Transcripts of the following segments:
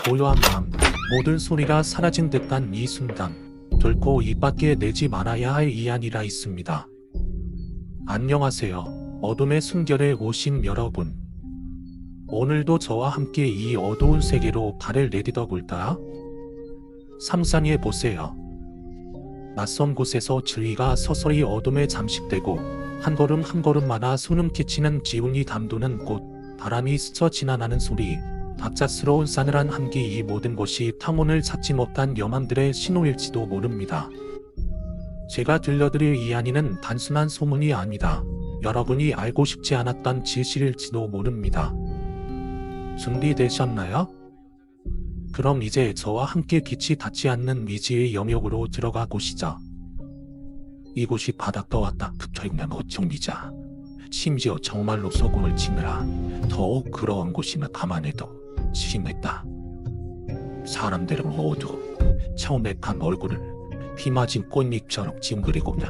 고요한 밤, 모든 소리가 사라진 듯한 이 순간, 결코 입 밖에 내지 말아야 할 이야기가 있습니다. 안녕하세요. 어둠의 순결에 오신 여러분. 오늘도 저와 함께 이 어두운 세계로 발을 내딛어 볼까요? 상상해 보세요. 낯선 곳에서 주위가 서서히 어둠에 잠식되고 한 걸음 한 걸음마다 소름 끼치는 기운이 담도는 곳, 바람이 스쳐 지나가는 소리, 갑작스러운 싸늘한 함기, 이 모든 것이 탐혼을 찾지 못한 영혼들의 신호일지도 모릅니다. 제가 들려드릴 이야기는 단순한 소문이 아니다. 여러분이 알고 싶지 않았던 진실일지도 모릅니다. 준비되셨나요? 그럼 이제 저와 함께 빛이 닿지 않는 미지의 영역으로 들어가 보시죠. 이곳이 바닥과 왔다 붙어있는 어종이자 심지어 정말로 소금을 치느라 더욱 그러한 곳이면 가만해도 심했다. 사람들은 모두 처음에한 얼굴을 비 맞은 꽃잎처럼 찡그리고며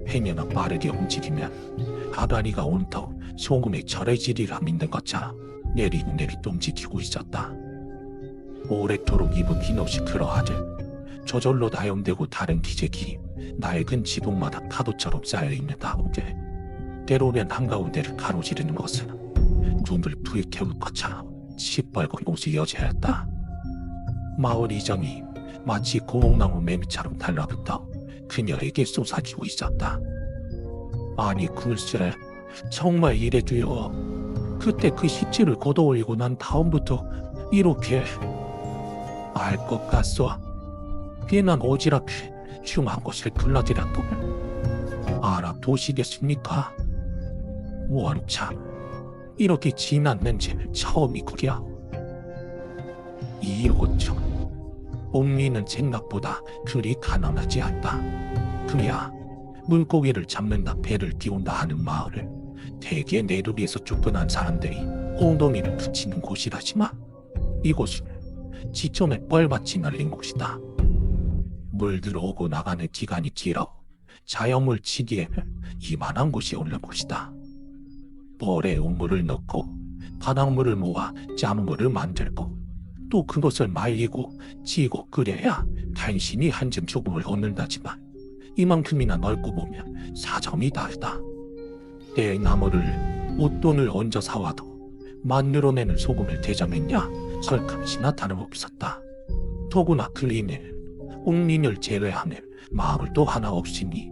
해면은 빠르게 움직이면 바다리가 온통 소금에 절해지리라 믿는 것처럼 내리내리 움직이고 있었다. 오랫도록 입은 흰옷이 그러하듯 저절로 나염되고 다른 기색이 낡은 지붕마다 파도처럼 쌓여있는 가운데 때로는 한가운데를 가로지르는 것은 눈을 부익해올 것처럼 시뻘건 옷이 여자였다. 마을 이정이 마치 고목나무 매미처럼 달라붙어 그녀에게 쏟아지고 있었다. 아니 글쎄, 정말 이래도요. 그때 그 십지를 걷어올리고 난 다음부터 이렇게 알 것 같소. 괜한 어지럽게 흉한 것을 불러들였고 알아보시겠습니까? 원참 이렇게 진한 냄새는 처음이구려. 이 어쩜 옥리는 생각보다 그리 가난하지 않다. 그야 물고기를 잡는다 배를 띄운다 하는 마을을 대개 내륙에서 쫓겨난 사람들이 엉덩이를 붙이는 곳이라지만 이곳은 지점에 뻘밭이 날린 곳이다. 물 들어오고 나가는 기간이 길어 자연물 치기에는 이만한 곳이 옳은 곳이다. 뻘에 우물을 넣고 바닷물을 모아 짠물을 만들고 또 그것을 말리고 찌고 끓여야 간신히 한 점 조금을 얻는다지만 이만큼이나 넓고 보면 사정이 다르다. 내 나무를 웃돈을 얹어 사와도 만들어내는 소금을 대장했냐 헐값이나 다름없었다. 더구나 그림에 옥린을 제외하면 마을도 하나 없으니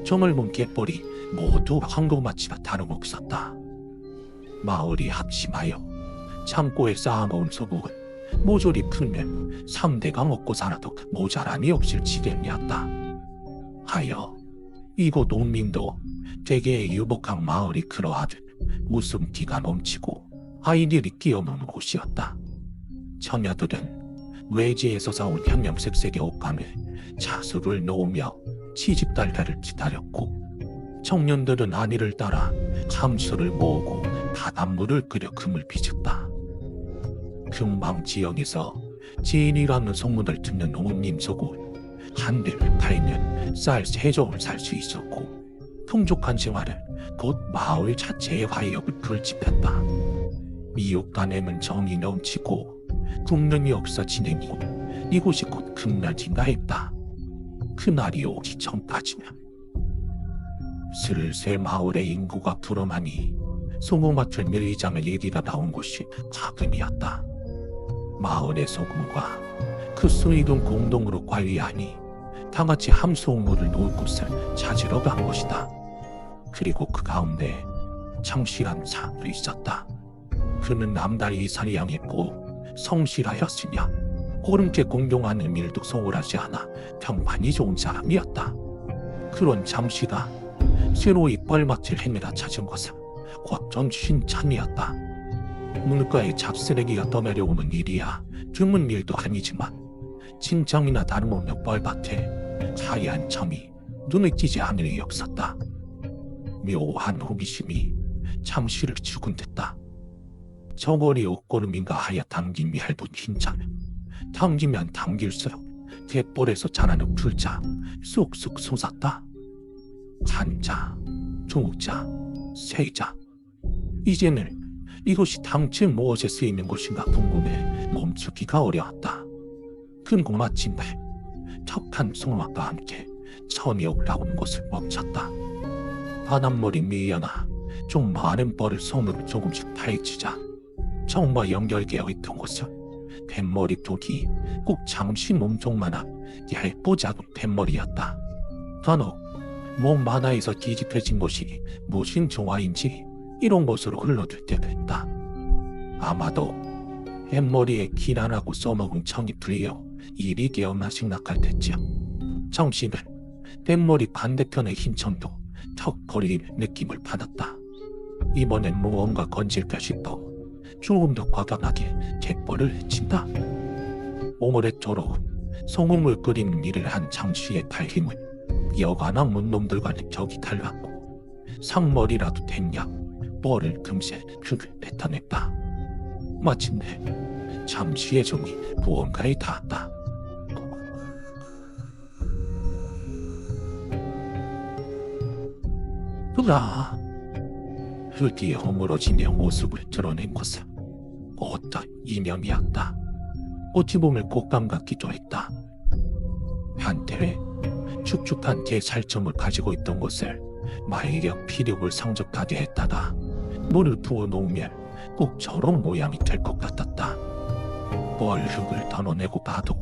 저멀문 갯벌이 모두 황금마치가 다름없었다. 마을이 합심하여 창고에 쌓아놓은 소금을 모조리 풀면 3대가 먹고 살아도 모자람이 없을 지경이었다. 하여 이곳 옥민도 되게 유복한 마을이 그러하듯 웃음기가 넘치고 아이들이 끼어노는 곳이었다. 처녀들은 외지에서 사온 형형색색의 옷감에 자수를 놓으며 시집달달을 기다렸고 청년들은 아내를 따라 함수를 모으고 바닷물을 끓여 금을 빚었다. 금방 지역에서 지인이라는 소문을 듣는 옥님 속은 한 대를 팔면 쌀 3정을 살 수 있었고 풍족한 생활은 곧 마을 자체의 화력을 불집혔다. 미육 간에는 정이 넘치고 국능이 없어 진행이고 이곳이 곧 극락인가 했다. 그날이 오기 전까지는 슬슬 마을의 인구가 불어나니 소금밭을 밀리장을 얘기가 나온 곳이 가금이었다. 마을의 소금과 그 수익은 공동으로 관리하니 다같이 함수옥물을 놓을 곳을 찾으러 간 것이다. 그리고 그 가운데 창실한 사람도 있었다. 그는 남다리 사리양했고 성실하였으며 옳은게 공경하는 일도 소홀하지 않아 평판이 좋은 사람이었다. 그런 장씨가 새로이 뻘밭을 헤매다 찾은 것은 곧전 칭찬이었다. 물가에 잡쓰레기가 떠내려오는 일이야 드문 일도 아니지만 진창이나 다름없는 뻘밭에 하얀 점이 눈에 띄지 않을 리 없었다. 묘한 호기심이 잠시를 죽은 듯다. 저고리 옷걸음인가 하여 당김이 얇은 흰자는 당기면 당길수록 갯벌에서 자라는 풀자 쑥쑥 솟았다. 한 자, 두 자, 세 자. 이제는 이곳이 당최 무엇에 쓰이는 곳인가 궁금해 멈추기가 어려웠다. 그리고 마침내 척한 소음과 함께 천이 올라오는 것을 멈췄다. 바닷물이 밀려나 좀 많은 뻘을 손으로 조금씩 파헤치자 정말 연결되어 있던 곳은 뱃머리 쪽이 꼭 잠시 몸통만한 얇고 작은 뱃머리였다. 간혹 몸 하나에서 뒤집혀진 것이 무슨 조화인지 이런 것으로 흘러들 때도 있다. 아마도 뱃머리에 기란하고 써먹은 청이 불려 일이 되었나 생각할 때쯤 정신은 뱃머리 반대편의 흰 천도 턱 거리는 느낌을 받았다. 이번엔 무언가 건질까 싶어 조금 더 과감하게 갯벌을 친다. 오므렛조로 소금을 끓이는 일을 한 장씨의 발힘을 여간한 문놈들과는 격이 달랐고 상머리라도 됐냐 뻘을 금세 흙을 뱉어냈다. 마침내 잠시의 정이 무언가에 닿았다. 으아! 흙이 허물어지며 모습을 드러낸 것은 어떤 이명이었다. 어찌 보면 꽃감 같기도 했다. 한때 축축한 대살점을 가지고 있던 것을 마의력 피력을 성적하게 했다가 물을 부어 놓으면 꼭 저런 모양이 될 것 같았다. 뻘 흙을 덜어내고 봐도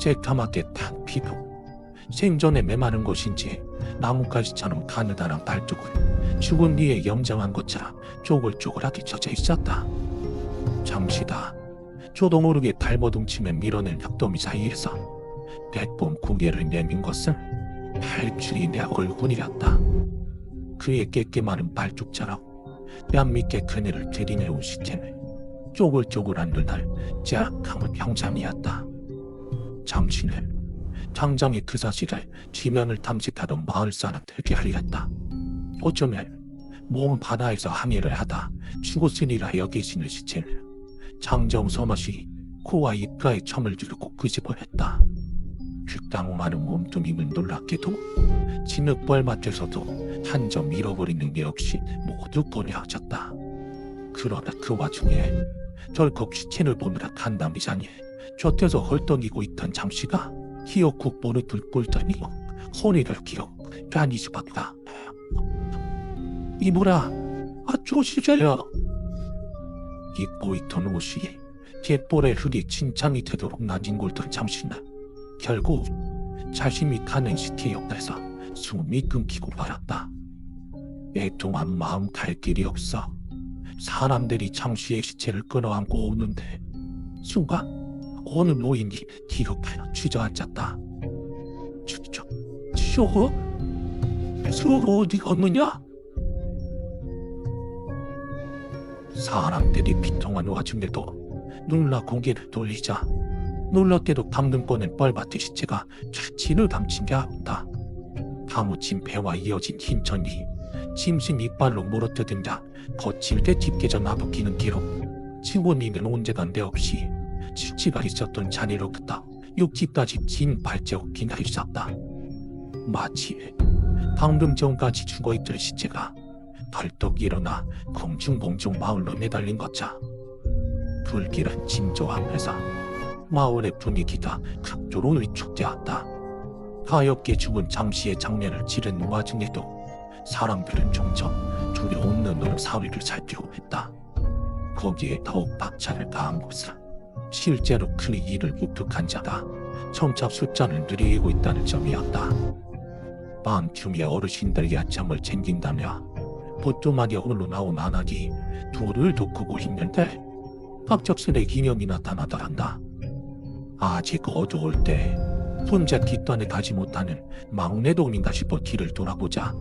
새까맣게 탄 피부, 생전에 메마른 것인지 나뭇가지처럼 가느다란 발톱을 죽은 뒤에 염장한 것처럼 쪼글쪼글하게 젖어 있었다. 잠시다 저도 모르게 발버둥치며 밀어낸 흙더미 사이에서 백범 고개를 내민 것은 팔줄이 내 얼굴이었다. 그의 깨끗마른 발톱처럼 뺨 밑에 그네를 들이내온 시체는 쪼글쪼글한 눈알 짝함은 형장이었다. 잠시는 당장의 그 사실을 지면을 탐색하던 마을 사람들에게 알렸다. 어쩌면 몸 바다에서 항해를 하다 죽었으리라 여기시는 시체는 장정서맛이 코와 입가에 점을 두르고 끄집어냈다. 즉 많은 몸뚱이는 놀랍게도 진흙벌밭에서도 한 점 잃어버리는 게 없이 모두 버려졌다. 그러나 그 와중에 덜컥 시체를 보느라 간담이자니 곁에서 헐떡이고 있던 장씨가 기어국 버릇을 꼴더니 허리를 기어 간이 수박다. 이보라, 조시자야. 입고 있던 옷이 갯벌의 흙이 진창이 되도록 낮은 골던 장씨는 결국 자신이 가는 시체 옆에서 숨이 끊기고 말았다. 애통한 마음 갈 길이 없어 사람들이 장씨의 시체를 끌어안고 오는데 순간 어느 노인이 뒤로 파여 쥐저앉았다. 저 어디 갔느냐? 사람들이 비통한 와중에도 놀라 고개를 돌리자 놀랍게도 방금 꺼낸 뻘밭의 시체가 좌치를 감춘 게 아니다. 파묻힌 배와 이어진 흰 천이 짐승 이빨로 물어뜯은자 거칠게 짙게져 나부끼는 기록. 직원이는 온데간데 없이 치치가 있었던 자리로부터 육지까지 긴 발자국이나 있었다. 마치 방금 전까지 죽어있던 시체가 덜떡 일어나 공중봉중 마을로 내달린 것자. 불길은 진조하면서 마을의 분위기가 극도로 위축되었다. 가엾게 죽은 장씨의 장면을 지른 와중에도 사람들은 점점 두려운 눈으로 사위를 살피고 있다. 거기에 더욱 박차를 가한 것은 실제로 그 일을 묵뚝한 자가 점차 숫자를 늘리고 있다는 점이었다. 밤중에 어르신들이 아침을 챙긴다며 보뚜마리 홀로 나온 아낙이 둘을 돋구고 있는데 갑작스레 기명이 나타나더란다. 아직 어두울 때 혼자 뒷단에 가지 못하는 막내동인가 싶어 뒤를 돌아보자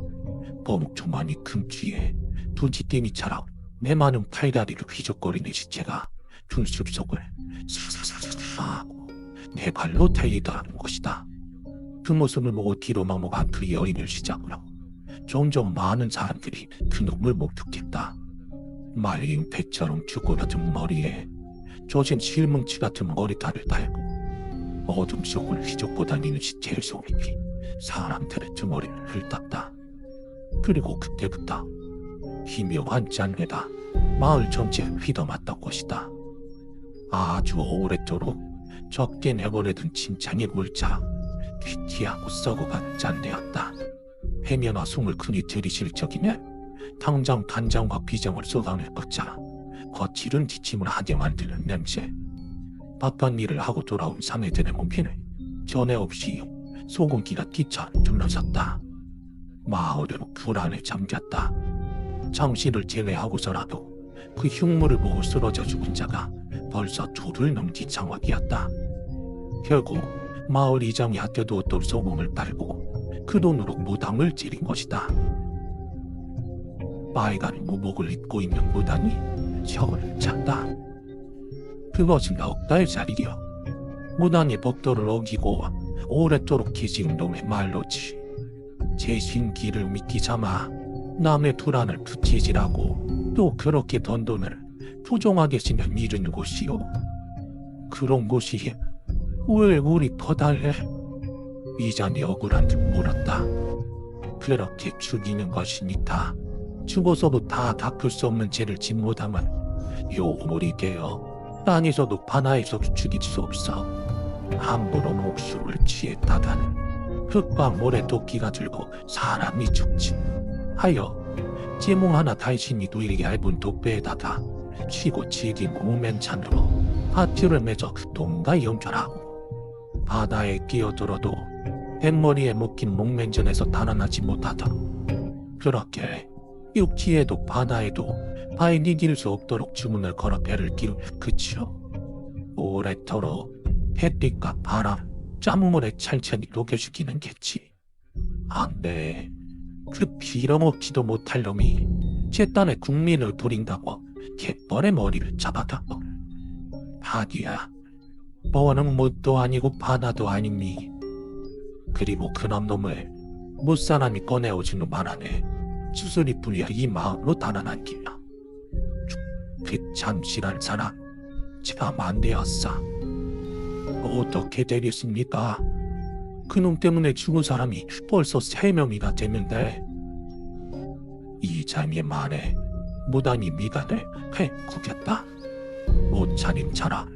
버묵조만이 금쥐에 두지띠미처럼 메마른 팔다리를 휘적거리는 시체가 둔숲 속을 사사사사 하고 내 발로 달리더라는 것이다. 그 모습을 보고 뒤로 막목한 그 여인을 시작으로 점점 많은 사람들이 그 놈을 목격했다. 말린 배처럼 쭈그러든 머리에 젖은 실뭉치 같은 머리카락을 달고 어둠 속을 휘젓고 다니는 시체의 소리니 사람들의 등허리를 훑었다. 그리고 그때부터 희묘한 짠내가 마을 전체를 휘감았던 것이다. 아주 오랫도록 적게 내보내던 진창의 물자 귀티하고 썩어가는 잔내였다. 해면화 숨을 크니 들이쉴 적이면 당장 간장과 비정을 쏟아낼 것자 거칠은 기침을 하게 만드는 냄새. 바쁜 일을 하고 돌아온 사내들의 몸피는 전에 없이 소금기가 끼쳐 둘러섰다. 마을은 불안에 잠겼다. 장씨를 제외하고서라도 그 흉물을 보고 쓰러져 죽은 자가 벌써 둘을 넘긴 상황이었다. 결국 마을 이장이 아껴두었던 소금을 빨고 그 돈으로 무당을 찌른 것이다. 빨간 무복을 입고 있는 무당이 혀를 찼다. 그것은 넉 달짜리여. 무당의 법도를 어기고 오랫도록 계신 놈의 말로지. 제 신기를 믿기 삼아 남의 불안을 부채질하고 또 그렇게 던 돈을 부정하게 지면 이른 곳이요. 그런 곳이 왜 우리 퍼달래? 이장이 억울한 듯 물었다. 그렇게 죽이는 것이니까 죽어서도 다 닦을 수 없는 죄를 진 못하면 요물이 되어 땅에서도 바다에서도 죽일 수 없어. 함부로 목숨을 취했다가는 흙과 모래 도끼가 들고 사람이 죽지. 하여 제몽 하나 달신이 누이게 얇은 독배에다가 치고 질긴 무맨찬으로 하트를 맺어 돈과 연결하고 바다에 끼어들어도 뱃머리에 묶인 목맨전에서 달아나지 못하도록 그렇게 육지에도 바다에도 발이 디딜 수 없도록 주문을 걸어 배를 끼우 그치요. 오래도록 햇빛과 바람, 짠물에 찬찬히 녹여주기는 겠지. 안돼, 그 빌어먹지도 못할 놈이 제 딴에 국민을 부린다고 갯벌의 머리를 잡아다고. 바디야, 뭐는 못도 아니고 바다도 아니니. 그리고 그놈 놈을 못사람이 꺼내오지는 말하네. 수술이 불려 이 마음으로 달아난 기야. 그 잠시란 사람 참 안 되었어. 어떻게 되겠습니까? 그놈 때문에 죽은 사람이 벌써 3명이나 되는데. 이장의 말에 무당이 미간을 획 구겼다. 못 차린 차라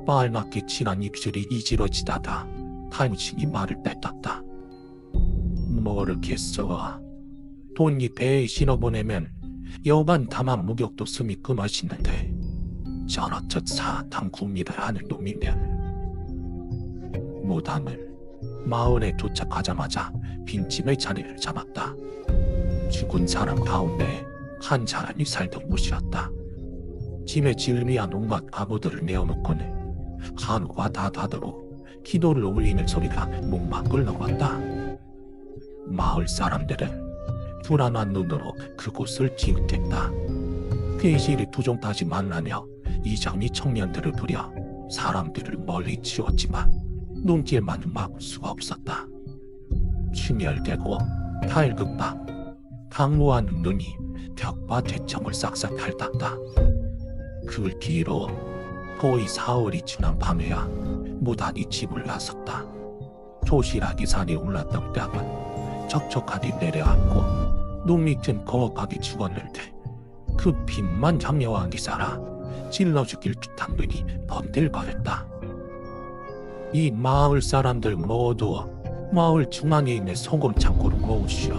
빨갛게 칠한 입술이 이지러지다가 단신이 말을 떼떴다. 모르겠어. 돈이 배에 실어보내면 여간 다만 무격도 숨이 끔하시는데 저렇듯 사탕 구미를 하는 놈이면. 무당을 마을에 도착하자마자 빈집의 자리를 잡았다. 죽은 사람 가운데 한 사람이 살던 곳이었다. 짐에 질비한 온갖 가구들을 내어놓고는 한우가 다다도록 기도를 올리는 소리가 목막을 넘었다. 마을 사람들은 불안한 눈으로 그곳을 기웃댔다. 괴실이 부정타지 말라며 이장이 청년들을 부려 사람들을 멀리 치웠지만 눈길만은 막을 수가 없었다. 충혈되고 탈극방, 강무하는 눈이 벽과 대청을 싹싹 핥았다. 그 뒤로 거의 4월이 지난 밤에야 무당이 집을 나섰다. 도시락이 산에 올랐던 땅은 척척하게 내려앉고 눈 밑은 거하게 죽었는데 그 빛만 장려하게 살아 찔러 죽일 듯한 눈이 번들거렸다. 이 마을 사람들 모두 마을 중앙에 있는 소금 창고로 모으시오.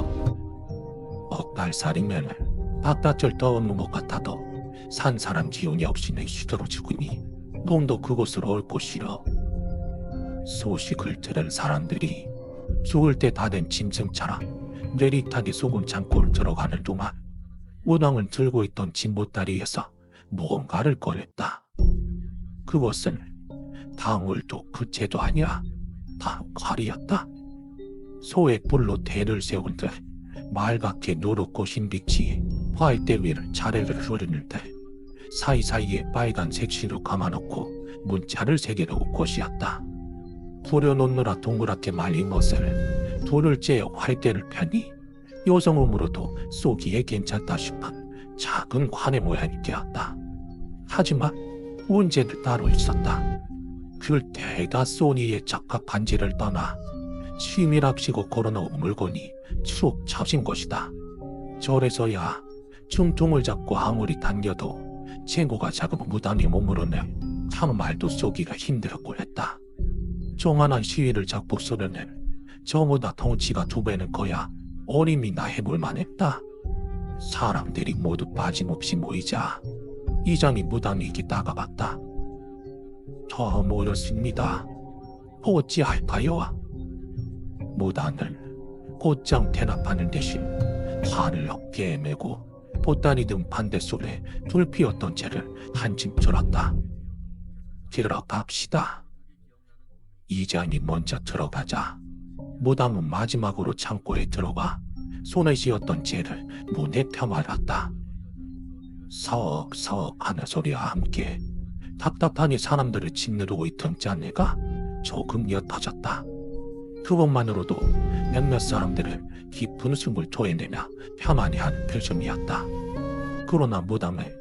억달살이면 바깥을 떠오는 것 같아도 산 사람 기운이 없이 내쉬도록 죽으니 놈도 그곳으로 올 곳이로. 소식을 들은 사람들이 죽을 때 다 된 짐승처럼 내릿하게 소금 창고를 들어가는 동안 무당을 들고 있던 진보다리에서 무언가를 꺼냈다. 그것은 방울도 그채도 아니야. 다 칼이었다. 소의 뿔로 대를 세운 듯 말갛게 누렇고 흰 빛이 화이대 위를 차례를 흐르는데 사이사이에 빨간색 실로 감아놓고 문자를 3개 놓은 곳이었다. 부려놓느라 동그랗게 말린 것을 돌을 째어 화이대를 펴니 여성음으로도 쏘기에 괜찮다 싶은 작은 관의 모양이 되었다. 하지만 문제는 따로 있었다. 그 대가 소니의 적합 반지를 떠나 치밀합시고 걸어놓은 물건이 쭉 쳐진 것이다. 저래서야 중통을 잡고 아무리 당겨도 체구가 작은 무당의 몸으로는 참 말도 쏘기가 힘들었고 했다. 조만한 시위를 잡고 쏘려는 저보다 덩치가 2배는 커야 어림이나 해볼 만했다. 사람들이 모두 빠짐없이 모이자 이장이 무당에게 다가갔다. 저 모였습니다. 어찌할까요? 무당은 곧장 대답하는 대신 팔을 어깨에 메고 보따리 등 반대손에 불 피웠던 채를 한짐 들었다. 들어갑시다. 이장이 먼저 들어가자 무당은 마지막으로 창고에 들어가 손에 쥐었던 채를 문에 펴말았다. 서걱서걱 하는 소리와 함께 답답하니 사람들을 짓누르고 있던 짠내가 조금 옅어졌다. 그것만으로도 몇몇 사람들을 깊은 숨을 토해내며 편안해하는 표정이었다. 그러나 무당을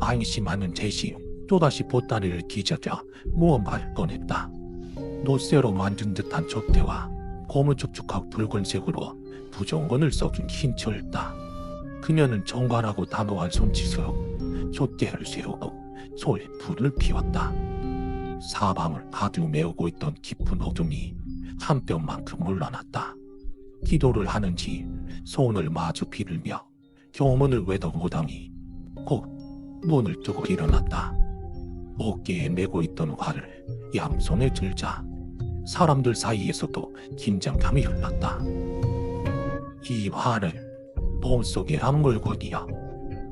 안심하는 대신 또다시 보따리를 기저려 무언가를 꺼냈다. 노쇠로 만든 듯한 촛대와 고무축축하고 붉은색으로 부정건을 써준 흰 철다. 그녀는 정갈하고 단호한 손짓으로 촛대를 세우고 소에 불을 피웠다. 사방을 가득 메우고 있던 깊은 어둠이 한 뼘만큼 물러났다. 기도를 하는지 손을 마주 비들며 교문을 외던 무당이 곧 문을 뜨고 일어났다. 어깨에 메고 있던 활을 양손에 들자 사람들 사이에서도 긴장감이 흘렀다. 이 활을 몸속에 안물고니여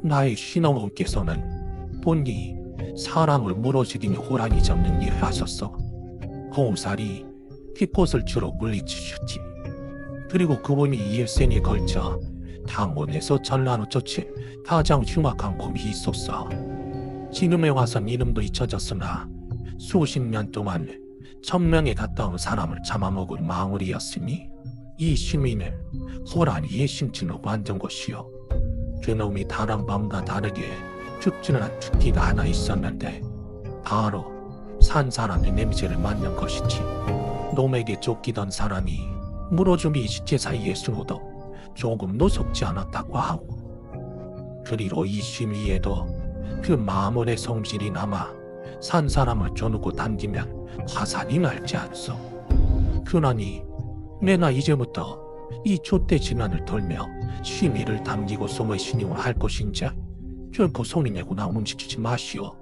나의 신어머니께서는 본디 사람을 물어죽이며 호랑이 잡는 일을 하셨어. 공살이 피꽃을 주로 물리치셨지. 그리고 그분이 일생에 걸쳐 당원에서 전라로 쫓은 가장 흉악한 곰이 있었어. 지금에 와선 이름도 잊혀졌으나 수십 년 동안 1000명에 가까운 사람을 잡아먹은 망울이었으니 이 시민을 호랑이의 심층으로 만든 것이요. 그놈이 다른 밤과 다르게 죽지는 않은 특기가 하나 있었는데 바로 산 사람의 냄새를 맡는 것이지. 놈에게 쫓기던 사람이 물어주미 시체 사이에 숨어도 조금도 속지 않았다고 하고, 그리고 이 심위에도 그 마물의 성질이 남아 산 사람을 겨누고 당기면 화산이 날지 않소. 그러니 내나 이제부터 이 촛대 진안을 돌며 심의를 당기고 숨을 신용을 할 것인지 결코 소리내고 나 움직이지 마시오.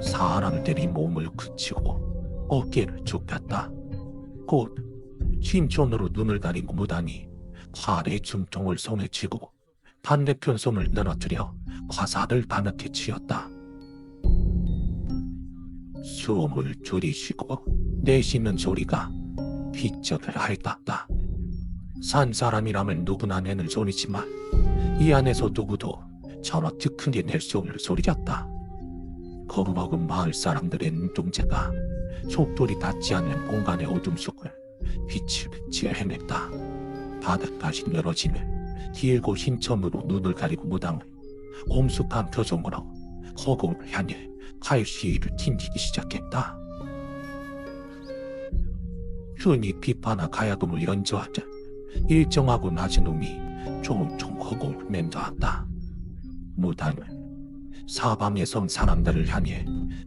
사람을 때리 몸을 그치고 어깨를 죽였다. 곧 심촌으로 눈을 가리고 무당이 활의 중통을 손에 쥐고 반대편 손을 늘어뜨려 화살을 가늘게 치었다. 숨을 들이쉬고 내쉬는 소리가 빗적을 핥았다. 산 사람이라면 누구나 내는 소리지만 이 안에서 누구도 저렇게 크게 낼 수 없는 소리였다. 거루먹은 마을 사람들의 눈동자가 속돌이 닿지 않는 공간의 어둠 속을 비치비치 헤맸다. 바닥까지 늘어지는 길고 흰 점으로 눈을 가리고 무당은 엄숙한 표정으로 허공을 향해 칼시위를 튕기기 시작했다. 흔히 비파나 가야금을 연주하듯 일정하고 낮은 음이 총총 허공을 맴도았다. 무당은 사방에 선 사람들을 향해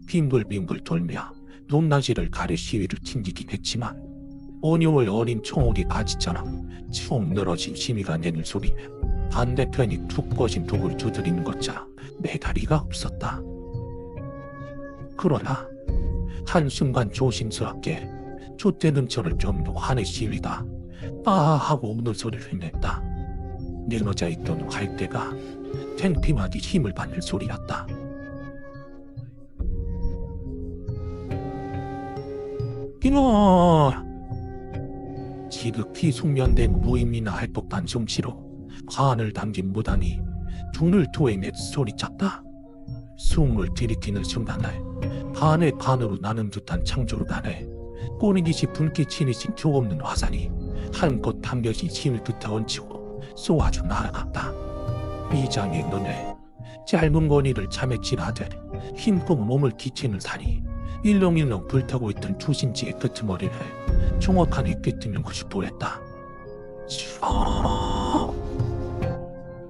빙글빙글 돌며 높낮이를 가려 시위를 튕기긴 했지만 온유월 어린 총알이 가지처럼 쭉 늘어진 심이가 내는 소리는 반대편이 툭 꺼진 독을 두드리는 것자 매다리가 없었다. 그러나 한순간 조심스럽게 촛대 근처를 좀 더 환의 시위가 하고 우는 소리를 냈다. 늘어져 있던 활대가 탱피마디 힘을 받는 소리였다. 이놈! 지극히 숙련된 무임이나 할 법한 솜씨로 관을 담긴 무당이 눈을 토해내 소리쳤다. 숨을 들이키는 순간에 반의 반으로 나는 듯한 창조로단에 꼬리깃이 불빛이 내진 교없는 화살이 한껏 담벼진 힘을 끝에 얹히고 쏘아져 날아갔다. 이장의 눈에 짧은 거리를 차맥질하듯 힘껏 몸을 기치는 살이 일렁일렁 불타고 있던 투신지의 끄트머리를 정확하게 꿰뚫는 것이 보였다.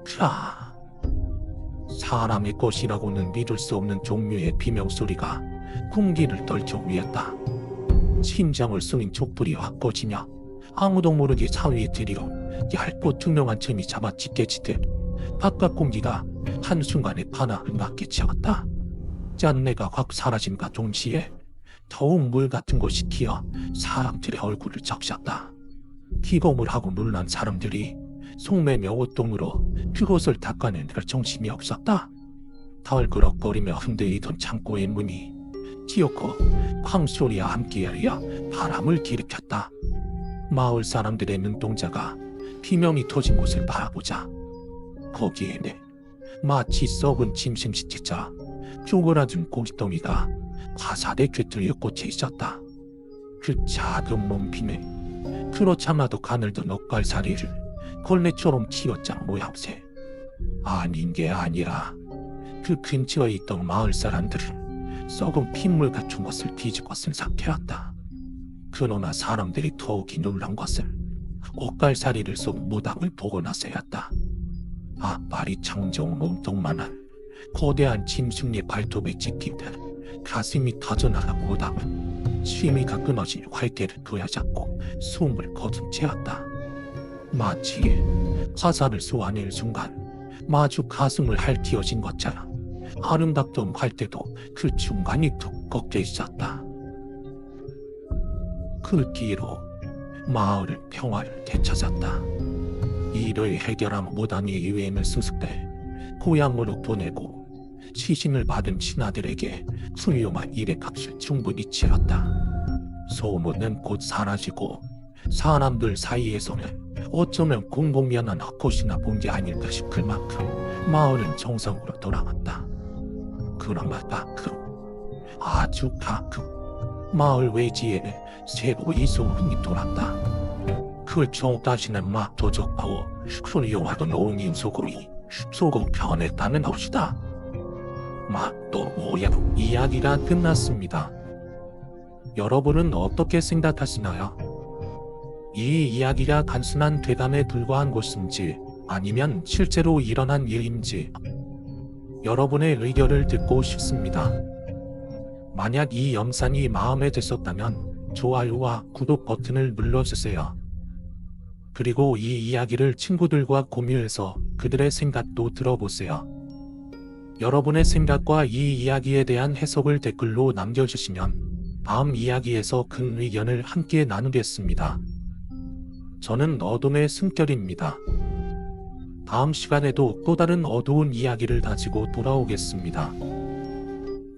자, 사람의 것이라고는 믿을 수 없는 종류의 비명소리가 kum기를 떨쳐오였다. 심장을 쓰는 촛불이 확 꺼지며 아무도 모르게 사위에 들이로 얇고 투명한 틈이 잡아찢겨지듯 바깥 공기가 한순간에 바람을 맞게 채웠다. 짠내가 확 사라짐과 동시에 더욱 물 같은 것이 튀어 사람들의 얼굴을 적셨다. 기겁을 하고 놀란 사람들이 속매며 옷동으로 그곳을 닦아내는 정신이 없었다. 덜그럭거리며 흔들리던 창고의 문이 튀었고 황소리와 함께 열려 바람을 일으켰다. 마을 사람들의 눈동자가 비명이 터진 곳을 바라보자 거기에는 마치 썩은 짐승 시체자 쪼그라든 고깃덩이가 화살에 꿰뚫려 꽂혀 있었다. 그 작은 몸핀에 그렇자마도 가늘던 엇갈사리를 걸레처럼 튀어짠 모양새. 아닌 게 아니라 그 근처에 있던 마을 사람들은 썩은 핏물 같은 것을 뒤집어 쓴 상태였다. 그러나 사람들이 더욱이 놀란 것은 엇갈사리를 쏜 무당을 보고 나서였다. 앞발이 창정 몸통만한 거대한 짐승의 발톱에 찍히듯 가슴이 터져나간 무당은 심이가 끊어진 활개를 그여잡고 숨을 거둔 채였다. 마치 화살을 쏘아낼 순간 마주 가슴을 핥히어진 것처럼 아름답던 활대도 그 중간이 툭 꺾여 있었다. 그 뒤로 마을은 평화를 되찾았다. 이를 해결한 무당의 유행을 수습돼 고향으로 보내고 시신을 받은 신하들에게 훌륭한 일의 값을 충분히 치렀다. 소문은 곧 사라지고 사람들 사이에서는 어쩌면 공공연한 헛것이나 본 게 아닐까 싶을 만큼 마을은 정상으로 돌아왔다. 그러나 가끔, 아주 가끔 마을 외지에 새로이 소문이 돌았다. 그 다시는 막도적하고 훌륭하던 옹인 소금이 소금 변했다는 것이다. 막도 뭐야. 이야기가 끝났습니다. 여러분은 어떻게 생각하시나요? 이 이야기가 단순한 괴담에 불과한 것인지 아니면 실제로 일어난 일인지 여러분의 의견을 듣고 싶습니다. 만약 이 영상이 마음에 드셨다면 좋아요와 구독 버튼을 눌러주세요. 그리고 이 이야기를 친구들과 공유해서 그들의 생각도 들어보세요. 여러분의 생각과 이 이야기에 대한 해석을 댓글로 남겨주시면 다음 이야기에서 그 의견을 함께 나누겠습니다. 저는 어둠의 숨결입니다. 다음 시간에도 또 다른 어두운 이야기를 가지고 돌아오겠습니다.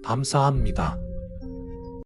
감사합니다.